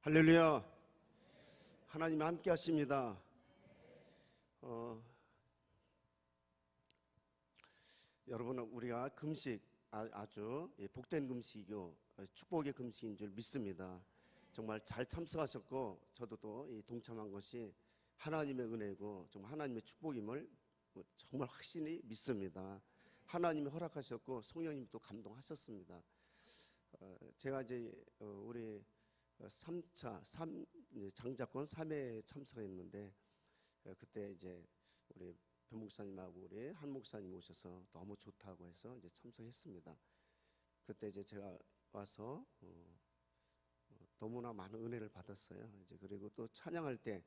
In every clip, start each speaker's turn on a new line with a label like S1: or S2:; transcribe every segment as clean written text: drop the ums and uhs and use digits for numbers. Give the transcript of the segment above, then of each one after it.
S1: 할렐루야. 하나님 함께 하십니다. 여러분, 우리가 금식 아주 복된 금식이고 축복의 금식인 줄 믿습니다. 정말 잘 참석하셨고 저도 또 동참한 것이 하나님의 은혜고 정말 하나님의 축복임을 정말 확신히 믿습니다. 하나님이 허락하셨고 성령님이 또 감동하셨습니다. 제가 이제 우리 3차 장자권 3회에 참석했는데 그때 이제 우리 변 목사님하고 우리 한 목사님 오셔서 너무 좋다고 해서 이제 참석했습니다. 그때 이제 제가 와서 너무나 많은 은혜를 받았어요. 이제 그리고 또 찬양할 때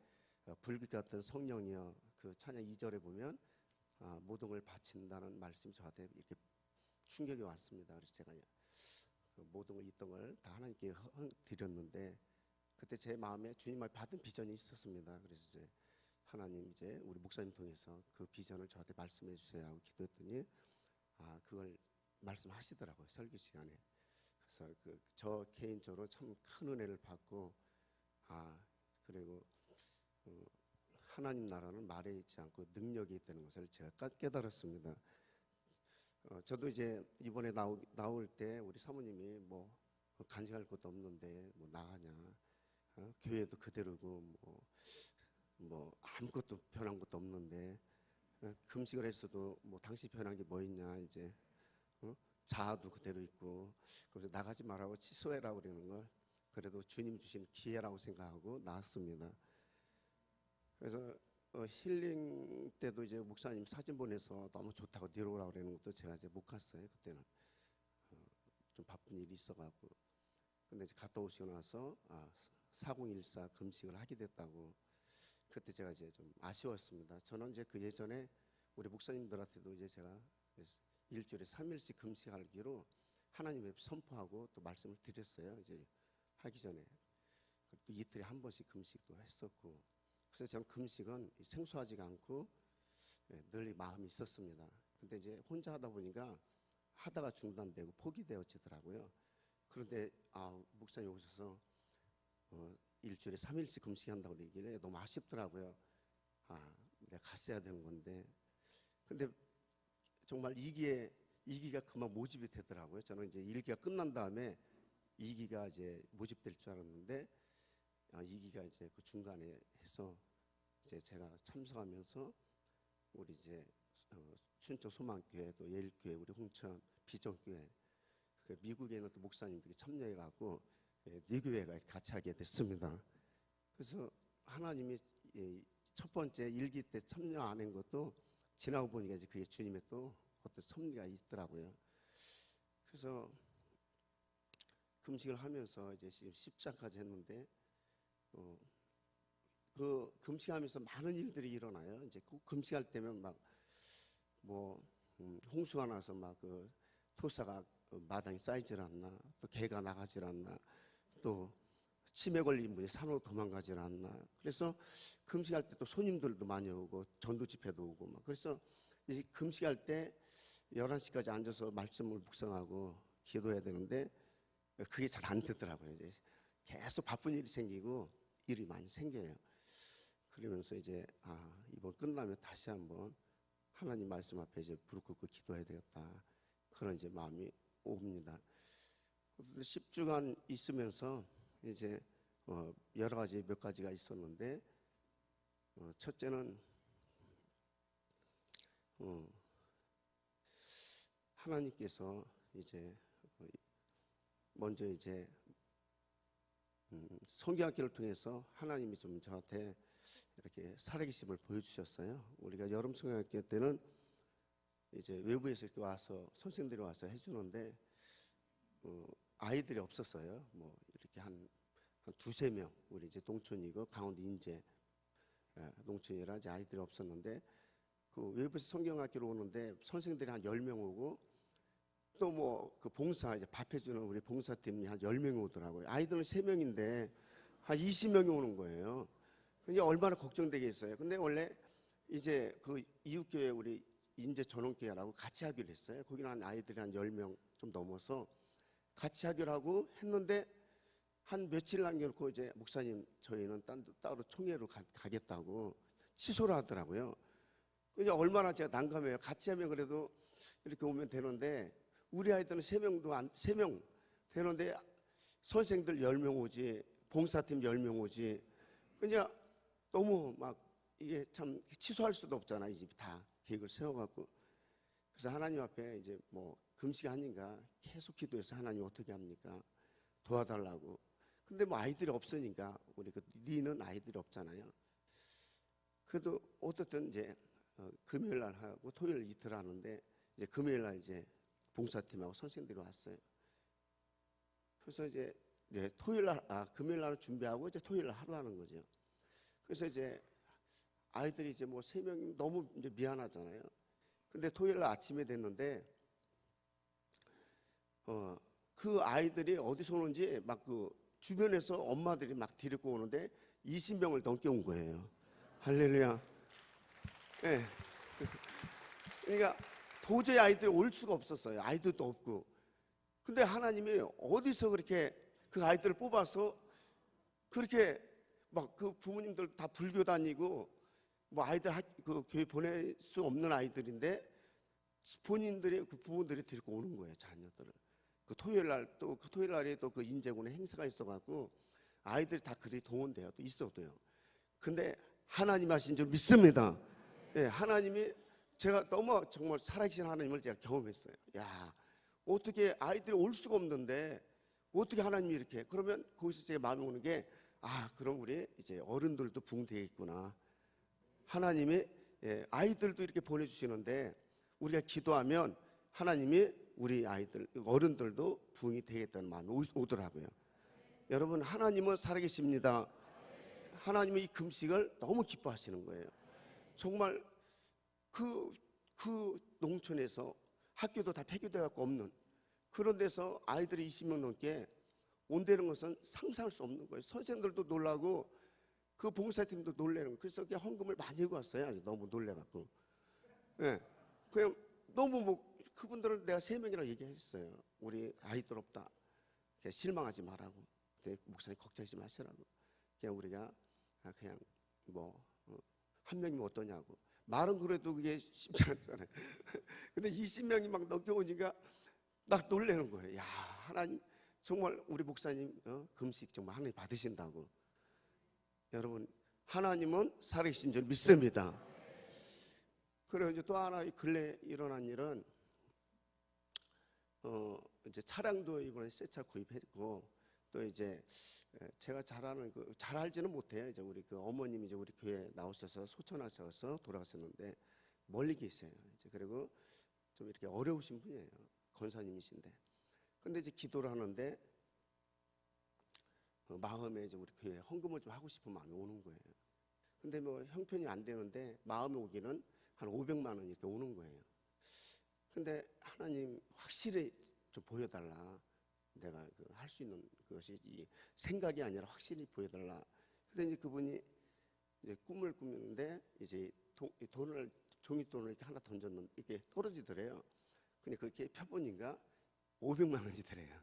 S1: 불빛 같은 성령이여, 그 찬양 2절에 보면 모든 걸 바친다는 말씀이 저한테 이렇게 충격이 왔습니다. 그래서 제가 모든 걸 있던 걸 다 하나님께 드렸는데 그때 제 마음에 주님을 받은 비전이 있었습니다. 그래서 이제 하나님 이제 우리 목사님 통해서 그 비전을 저한테 말씀해 주세요 하고 기도했더니 그걸 말씀하시더라고요, 설교 시간에. 그래서 저 개인적으로 참 큰 은혜를 받고 그리고 하나님 나라는 말에 있지 않고 능력이 있다는 것을 제가 깨달았습니다. 저도 이제 이번에 나올 때 우리 사모님이 뭐 간직할 것도 없는데 뭐 나가냐, 교회도 그대로고 뭐 아무것도 변한 것도 없는데 금식을 했어도 뭐 당시 변한 게 뭐 있냐, 이제 자아도 그대로 있고, 그래서 나가지 말라고 취소해라고 그러는 걸 그래도 주님 주신 기회라고 생각하고 나왔습니다. 그래서 힐링 때도 이제 목사님 사진 보내서 너무 좋다고 내려오라고 그러는 것도 제가 이제 못 갔어요. 그때는 좀 바쁜 일이 있어가지고. 근데 이제 갔다 오시고 나서 4014 금식을 하게 됐다고. 그때 제가 이제 좀 아쉬웠습니다. 저는 이제 그 예전에 우리 목사님들한테도 이제 제가 일주일에 3일씩 금식하기로 하나님의 선포하고 또 말씀을 드렸어요. 이제 하기 전에. 또 이틀에 한 번씩 금식도 했었고. 그래서 저는 금식은 생소하지가 않고 늘 마음이 있었습니다. 근데 이제 혼자 하다 보니까 하다가 중단되고 포기되어지더라고요. 그런데 목사님 오셔서 일주일에 3일씩 금식한다고 얘기를 너무 아쉽더라고요. 내가 갔어야 되는 건데. 근데 정말 2기가 그만 모집이 되더라고요. 저는 이제 1기가 끝난 다음에 2기가 이제 모집될 줄 알았는데 2기가 이제 그 중간에 해서 이제 제가 참석하면서 우리 이제 춘천 소망교회 또 예일교회 우리 홍천 비전교회 미국에는 또 목사님들이 참여해 갖고 네 교회가 같이 하게 됐습니다. 그래서 하나님이 첫 번째 1기 때 참여 안 한 것도 지나고 보니까 이제 그게 주님의 또 어떤 섭리가 있더라고요. 그래서 금식을 하면서 이제 지금 10장까지 했는데 그 금식하면서 많은 일들이 일어나요. 이제 꼭 금식할 때면 막 홍수가 나서 막 그 토사가 마당에 쌓이질 않나, 또 개가 나가질 않나, 또 치매 걸린 분이 산으로 도망가질 않나. 그래서 금식할 때 또 손님들도 많이 오고 전도 집회도 오고 막. 그래서 이 금식할 때 11시까지 앉아서 말씀을 묵상하고 기도해야 되는데 그게 잘 안 되더라고요. 이제 계속 바쁜 일이 생기고 일이 많이 생겨요. 그러면서 이제 이번 끝나면 다시 한번 하나님 말씀 앞에 이제 무릎 꿇고 기도해야 되겠다, 그런 이제 마음이 옵니다. 10주간 있으면서 이제 여러 가지 몇 가지가 있었는데 첫째는 하나님께서 이제 먼저 이제 성경학교를 통해서 하나님이 좀 저한테 이렇게 살아계심을 보여주셨어요. 우리가 여름 성경학교 때는 이제 외부에서 이렇게 와서 선생님들이 와서 해주는데 아이들이 없었어요. 뭐 이렇게 한 두세 명, 우리 이제 농촌이고 강원도 인제 농촌이라 이제 아이들이 없었는데 그 외부에서 성경학교로 오는데 선생님들이 한 10명 오고 또 뭐 그 봉사 이제 밥 해주는 우리 봉사팀이 한 10명이 오더라고요. 아이들은 3명인데 한 20명이 오는 거예요. 이게 얼마나 걱정되겠어요. 근데 원래 이제 그 이웃교회 우리 인제 전원교회라고 같이 하기로 했어요. 거기는 한 아이들이 한 10명 좀 넘어서 같이 하기로 하고 했는데 한 며칠 남겨놓고 이제 목사님 저희는 따로 총회로 가겠다고 취소를 하더라고요. 이제 얼마나 제가 난감해요. 같이 하면 그래도 이렇게 오면 되는데 우리 아이들은 3명 되는데 선생들 10명 오지, 봉사팀 10명 오지. 그냥 너무 막 이게 참 취소할 수도 없잖아. 이 집 다 계획을 세워갖고. 그래서 하나님 앞에 이제 뭐 금식 아닌가 계속 기도해서 하나님 어떻게 합니까? 도와달라고. 근데 뭐 아이들이 없으니까 우리 그 니는 아이들이 없잖아요. 그래도 어떻든 이제 금요일 날 하고 토요일 이틀 하는데 이제 금요일 날 이제 봉사팀하고 선생님들이 왔어요. 그래서 이제 토요일 날 금요일 날 준비하고 이제 토요일 날 하루 하는 거죠. 그래서 이제 아이들이 이제 뭐 3명이 너무 이제 미안하잖아요. 근데 토요일 날 아침에 됐는데 그 아이들이 어디서 오는지 막 그 주변에서 엄마들이 막 데리고 오는데 20명을 넘게 온 거예요. 할렐루야. 네. 그러니까 도저히 아이들이 올 수가 없었어요. 아이들도 없고. 근데 하나님이 어디서 그렇게 그 아이들을 뽑아서 그렇게 막 그 부모님들 다 불교 다니고 뭐 아이들 그 교회 보낼 수 없는 아이들인데 본인들이 그 부모들이 데리고 오는 거예요. 자녀들을. 그 토요일 날 또 그 토요일 날에 또 그 인제군에 행사가 있어갖고 아이들이 다 그리 동원돼요. 또 있어도요. 근데 하나님 하신 줄 믿습니다. 예, 하나님이 제가 너무 정말 살아계신 하나님을 제가 경험했어요. 야, 어떻게 아이들이 올 수가 없는데 어떻게 하나님이 이렇게? 그러면 거기서 제 마음에 오는 게 그럼 우리 이제 어른들도 붕대있구나. 하나님이 아이들도 이렇게 보내주시는데 우리가 기도하면 하나님이 우리 아이들 어른들도 부흥이 되겠다는 마음이 오더라고요. 여러분 하나님은 살아계십니다. 하나님의 이 금식을 너무 기뻐하시는 거예요. 정말 그 농촌에서 학교도 다 폐교돼 갖고 없는 그런 데서 아이들이 20명 넘게 온다는 것은 상상할 수 없는 거예요. 선생들도 놀라고 그 봉사팀도 놀라는 거예요. 그래서 그냥 헌금을 많이 해고 왔어요. 아주 너무 놀래갖고. 예, 그냥 너무 뭐 그분들은 내가 3명이라고 얘기했어요. 우리 아이들 없다. 실망하지 말라고. 목사님 걱정하지 마시라고. 그냥 우리가 그냥 뭐 한 명이면 어떠냐고. 말은 그래도 그게 쉽지 않잖아요. 근데 20명이 막 넘게 오니까 막 놀라는 거예요. 야, 하나님 정말 우리 목사님 금식 정말 하나님 받으신다고. 여러분 하나님은 살아계신 줄 믿습니다. 그리고 이제 또 하나 근래 일어난 일은 이제 차량도 이번에 새 차 구입했고 또 이제 제가 잘 알지는 못해요. 이제 우리 그 어머님이 이제 우리 교회 나오셔서 소천하셔서 돌아가셨는데 멀리 계세요. 이제 그리고 좀 이렇게 어려우신 분이에요. 권사님이신데. 근데 이제 기도를 하는데 마음에 이제 우리 교회 헌금을 좀 하고 싶은 마음이 오는 거예요. 근데 뭐 형편이 안 되는데 마음에 오기는 한 500만 원 이렇게 오는 거예요. 근데 하나님 확실히 좀 보여달라. 내가 할 수 있는 것이 이 생각이 아니라 확실히 보여달라. 근데 이제 그분이 이제 꿈을 꾸는데 이제 돈을 종이돈을 이렇게 하나 던졌는데 이게 떨어지더래요. 근데 그렇게 펴보니까 500만 원이더래요.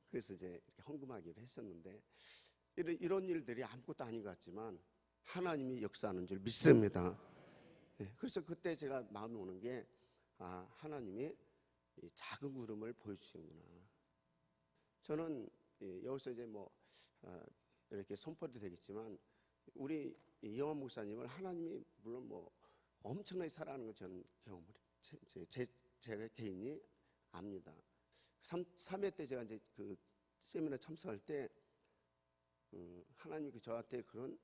S1: 그래서 이제 이렇게 헌금하기로 했었는데 이런 일들이 아무것도 아닌 것 같지만 하나님이 역사하는 줄 믿습니다. 네, 그래서 그때 제가 마음에 오는 게 하나님이 이 작은 구름을 보여주시는구나. 저는 여기서 이제 뭐 이렇게 선포도 되겠지만 우리 이영환 목사님을 하나님이 물론 뭐 엄청나게 사랑하는 걸 저는 경험을 제가 개인이 압니다. 3회 때 제가 이제 그 세미나 참석할 때 하나님이 저한테 그런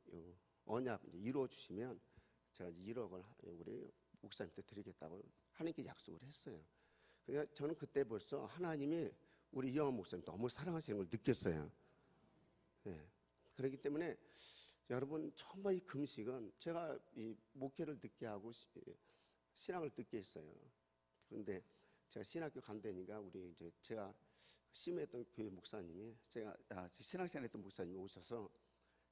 S1: 언약 이제 이루어 주시면 제가 이제 1억을 우리 목사님한테 드리겠다고 하나님께 약속을 했어요. 그러니까 저는 그때 벌써 하나님이 우리 이영환 목사님 너무 사랑하시는 걸 느꼈어요. 네. 그렇기 때문에 여러분 정말 이 금식은 제가 이 목회를 듣게 하고 신앙을 듣게 했어요. 그런데 제가 신학교 간다니까 우리 이제 제가 심했던 교회 목사님이 제가 신학생활 했던 목사님이 오셔서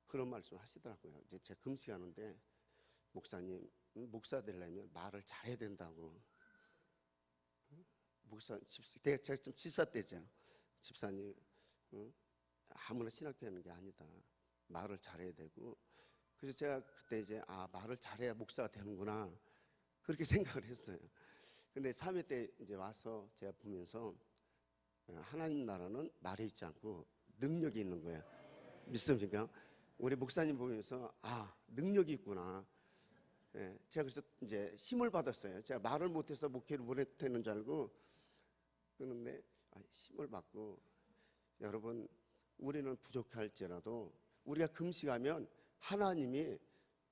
S1: 그런 말씀을 하시더라고요. 이제 제가 금식하는데 목사님 목사 되려면 말을 잘해야 된다고. 목사 제가 좀 집사 때죠. 집사님 아무나 신학되는 게 아니다. 말을 잘해야 되고. 그래서 제가 그때 이제 말을 잘해야 목사가 되는구나 그렇게 생각을 했어요. 근데 3회 때 이제 와서 제가 보면서 하나님 나라는 말에 있지 않고 능력이 있는 거예요. 믿습니까? 우리 목사님 보면서 능력이 있구나. 예, 제가 그래서 이제 힘을 받았어요. 제가 말을 못해서 목회를 못했는 줄 알고 그런데 힘을 받고 여러분 우리는 부족할지라도 우리가 금식하면 하나님이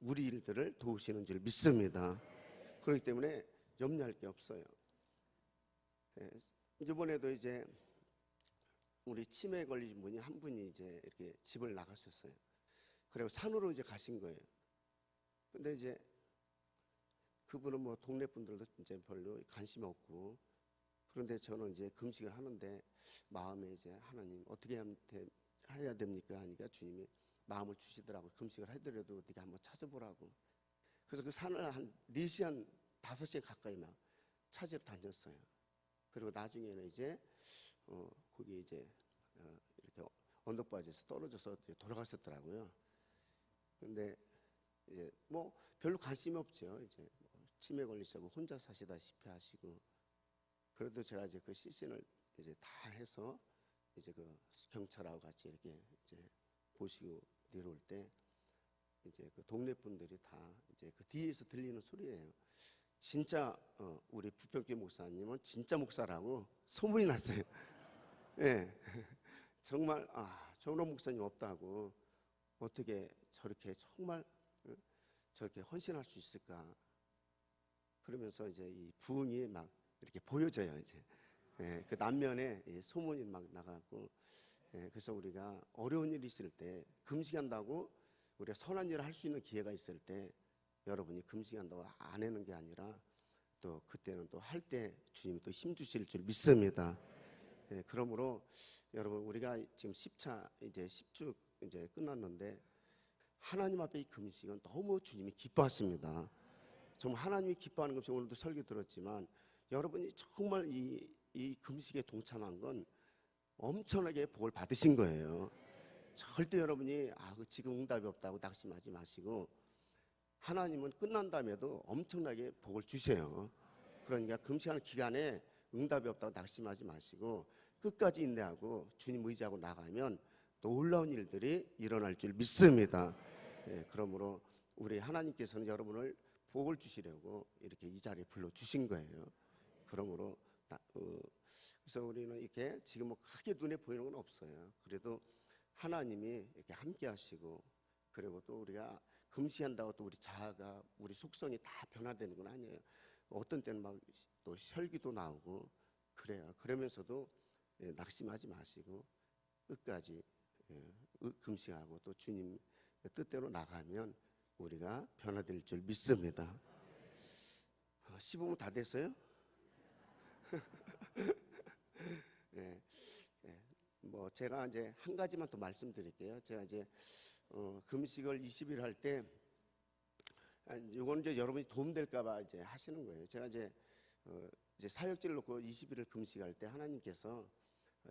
S1: 우리 일들을 도우시는 줄 믿습니다. 그렇기 때문에 염려할 게 없어요. 예, 이번에도 이제 우리 치매에 걸리신 분이 한 분이 이제 이렇게 집을 나가셨어요. 그리고 산으로 이제 가신 거예요. 근데 이제 그분은 뭐 동네 분들도 이제 별로 관심이 없고 그런데 저는 이제 금식을 하는데 마음에 이제 하나님 어떻게 해야 됩니까 하니까 주님이 마음을 주시더라고요. 금식을 하더라도 어떻게 한번 찾아보라고. 그래서 그 산을 한 4시 한 5시에 가까이 막 찾으러 다녔어요. 그리고 나중에는 이제 거기 이제 이렇게 언덕바지에서 떨어져서 돌아가셨더라고요. 근데 이제 뭐 별로 관심이 없죠. 이제 치매 걸리시고 혼자 사시다시피 하시고 그래도 제가 이제 그 시신을 이제 다 해서 이제 그 경찰하고 같이 이렇게 이제 보시고 내려올 때 이제 그 동네 분들이 다 이제 그 뒤에서 들리는 소리예요. 진짜 우리 부평교회 목사님은 진짜 목사라고 소문이 났어요. 예, 정말 저런 목사님 없다고 어떻게 저렇게 정말 저렇게 헌신할 수 있을까? 그러면서 이제 이 부흥이 막 이렇게 보여져요. 이제 그 남면에 소문이 막 나가고 그래서 우리가 어려운 일이 있을 때 금식한다고 우리가 선한 일을 할 수 있는 기회가 있을 때 여러분이 금식한다고 안 하는 게 아니라 또 그때는 또 할 때 주님이 또 힘 주실 줄 믿습니다. 그러므로 여러분 우리가 지금 10차 이제 10주 이제 끝났는데 하나님 앞에 이 금식은 너무 주님이 기뻐하십니다. 정말 하나님이 기뻐하는 것이 오늘도 설교 들었지만 여러분이 정말 이 금식에 동참한 건 엄청나게 복을 받으신 거예요. 절대 여러분이 지금 응답이 없다고 낙심하지 마시고 하나님은 끝난 다음에도 엄청나게 복을 주세요. 그러니까 금식하는 기간에 응답이 없다고 낙심하지 마시고 끝까지 인내하고 주님 의지하고 나가면 놀라운 일들이 일어날 줄 믿습니다. 그러므로 우리 하나님께서는 여러분을 복을 주시려고 이렇게 이 자리에 불러주신 거예요. 그러므로 그래서 우리는 이렇게 지금 뭐 크게 눈에 보이는 건 없어요. 그래도 하나님이 이렇게 함께 하시고 그리고 또 우리가 금식한다고 또 우리 자아가 우리 속성이 다 변화되는 건 아니에요. 어떤 때는 막 또 혈기도 나오고 그래요. 그러면서도 낙심하지 마시고 끝까지 금식하고 또 주님 뜻대로 나가면 우리가 변화될 줄 믿습니다. 15분 다 됐어요? 뭐 제가 이제 한 가지만 더 말씀드릴게요. 제가 이제 금식을 20일 할 때 이건 이제 여러분이 도움될까봐 이제 하시는 거예요. 제가 이제 사역지를 놓고 20일을 금식할 때 하나님께서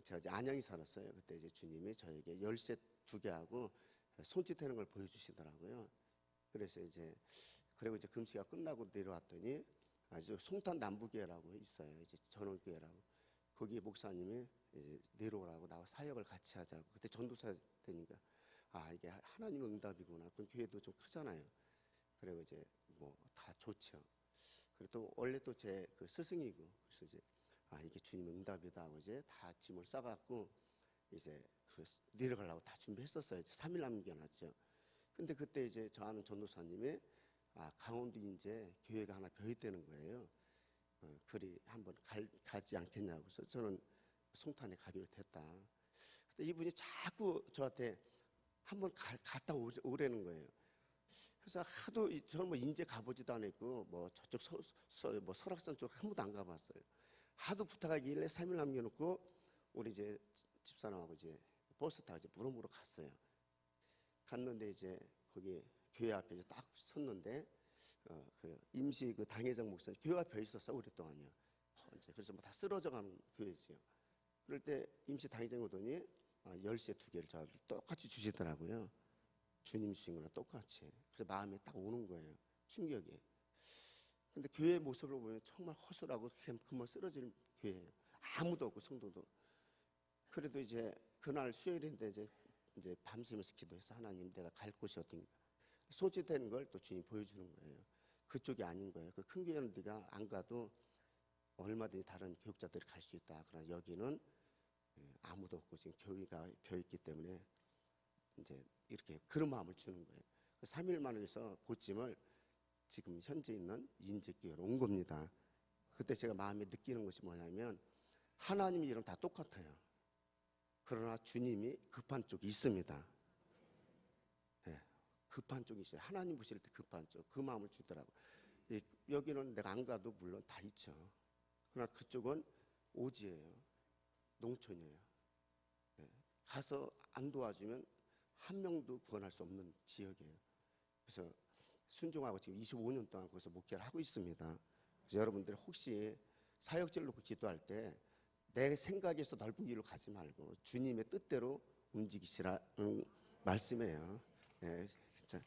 S1: 제가 이제 안양에 살았어요. 그때 이제 주님이 저에게 열쇠 2개하고 손짓하는 걸 보여주시더라고요. 그래서 이제 그리고 이제 금식가 끝나고 내려왔더니 아주 송탄 남부교회라고 있어요. 이제 전원교회라고 거기 목사님이 이제 내려오라고 나와 사역을 같이 하자고. 그때 전도사 되니까 이게 하나님의 응답이구나. 그 교회도 좀 크잖아요. 그리고 이제 뭐 다 좋죠. 그리고 또 원래 또 제 그 스승이고 그래서 이제 이게 주님의 응답이다 하고 이제 다 짐을 싸갖고 이제 그 내려가려고 다 준비했었어요. 이제 3일 남겨놨죠. 근데 그때 이제 저 아는 전도사님이 강원도 이제 교회가 하나 벼있다는 거예요. 그리 한번 가지 않겠냐고. 그래서 저는 송탄에 가기로 됐다. 근데 이분이 자꾸 저한테 한번 갔다 오라는 거예요. 그래서 하도 저는 뭐 인제 가보지도 않았고 뭐 저쪽 뭐 설악산 쪽 한 번도 안 가봤어요. 하도 부탁하길래 3일 남겨놓고 우리 이제 집사람하고 이제 버스 타고 이제 무덤으로 갔어요. 갔는데 이제 거기 교회 앞에 이제 딱 섰는데 그 임시 그 당회장 목사님 교회가 벼 있었어 오랫동안요. 이제 그래서 뭐 다 쓰러져가는 교회지요. 그럴 때 임시 당회장이 오더니 열쇠 2개를 저를 똑같이 주시더라고요. 주님 주신 거랑 똑같이. 그래서 마음에 딱 오는 거예요. 충격이. 근데 교회 모습을 보면 정말 허술하고 금방 쓰러질 교회예요. 아무도 없고 성도도. 그래도 이제 그날 수요일인데 이제 밤새면서 기도해서 하나님 내가 갈 곳이 어딘가. 소지되는 걸 또 주님 보여주는 거예요. 그쪽이 아닌 거예요. 그 큰 교회는 네가 안 가도 얼마든지 다른 교육자들이 갈 수 있다. 그러나 여기는 아무도 없고 지금 교회가 벼 있기 때문에 이제 이렇게 그런 마음을 주는 거예요. 3일 만에서 고침을 지금 현재 있는 인재교회로 온 겁니다. 그때 제가 마음에 느끼는 것이 뭐냐면 하나님 일은 다 똑같아요. 그러나 주님이 급한 쪽이 있습니다. 네, 급한 쪽이 있어요. 하나님 보실 때 급한 쪽, 그 마음을 주더라고요. 여기는 내가 안 가도 물론 다 있죠. 그러나 그쪽은 오지예요. 농촌이에요. 네, 가서 안 도와주면 한 명도 구원할 수 없는 지역이에요. 그래서 순종하고 지금 25년 동안 거기서 목회를 하고 있습니다. 그래서 여러분들이 혹시 사역지를 놓고 기도할 때 내 생각에서 넓은 길로 가지 말고 주님의 뜻대로 움직이시라는 말씀이에요. 네, 진짜